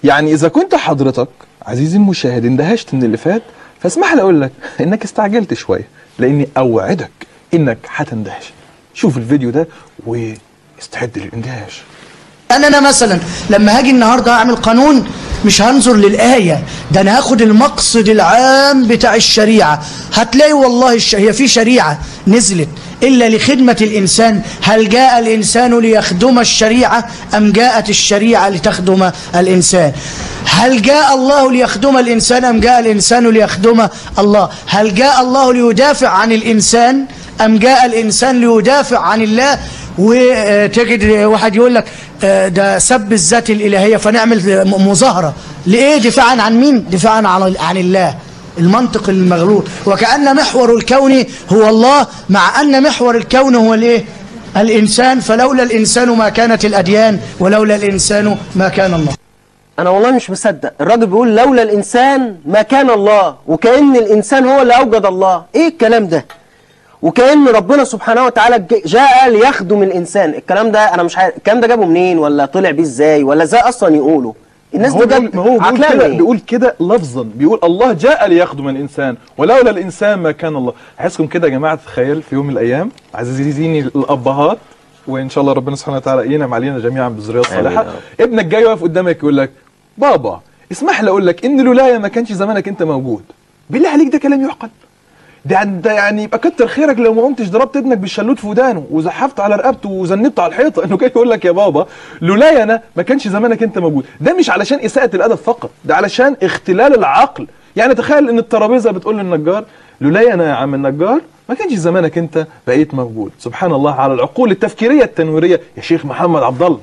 يعني اذا كنت حضرتك عزيزي المشاهد اندهشت من اللي فات، فاسمح لي اقول لك انك استعجلت شويه، لاني اوعدك انك هتندهش. شوف الفيديو ده واستعد للاندهاش. أنا مثلا لما هاجي النهارده اعمل قانون مش هنظر للآية، ده انا هاخد المقصد العام بتاع الشريعة. هتلاقي والله هي في شريعة نزلت إلا لخدمة الإنسان. هل جاء الإنسان ليخدم الشريعة أم جاءت الشريعة لتخدم الإنسان؟ هل جاء الله ليخدم الإنسان أم جاء الإنسان ليخدم الله؟ هل جاء الله ليدافع عن الإنسان أم جاء الإنسان ليدافع عن الله؟ وتجد واحد يقول لك ده سب الذات الإلهية فنعمل مظاهرة لإيه؟ دفاعا عن مين؟ دفاعا عن الله. المنطق المغلوط، وكأن محور الكون هو الله، مع أن محور الكون هو الإيه؟ الإنسان. فلولا الإنسان ما كانت الأديان، ولولا الإنسان ما كان الله. أنا والله مش مصدق الراجل بيقول لولا الإنسان ما كان الله، وكأن الإنسان هو اللي أوجد الله. إيه الكلام ده؟ وكأن ربنا سبحانه وتعالى جاء ليخدم الإنسان. الكلام ده أنا مش عارف الكلام ده جابه منين، ولا طلع بيه إزاي، ولا إزاي أصلا يقوله الناس دي. بيقول كده لفظا، بيقول الله جاء ليخدم الإنسان ولولا الإنسان ما كان الله. عايزكم كده يا جماعة تتخيل في يوم من الأيام عزيزيني الأبهات، وإن شاء الله ربنا سبحانه وتعالى ينعم علينا جميعا بالذرية الصالحة، ابنك جاي واقف قدامك يقول لك بابا اسمح لي أقول لك إن لولايا ما كانش زمانك أنت موجود. بالله عليك ده كلام يعقل؟ ده يعني يبقى كتر خيرك لو ما قمتش ضربت ابنك بالشلوت في ودانه وزحفت على رقبته وذنبته على الحيطه انه جاي يقول لك يا بابا لولايا انا ما كانش زمانك انت موجود. ده مش علشان اساءه الادب فقط، ده علشان اختلال العقل. يعني تخيل ان الترابيزه بتقول للنجار لولايا انا يا عم النجار ما كانش زمانك انت بقيت موجود. سبحان الله على العقول التفكيريه التنويريه يا شيخ محمد عبد الله.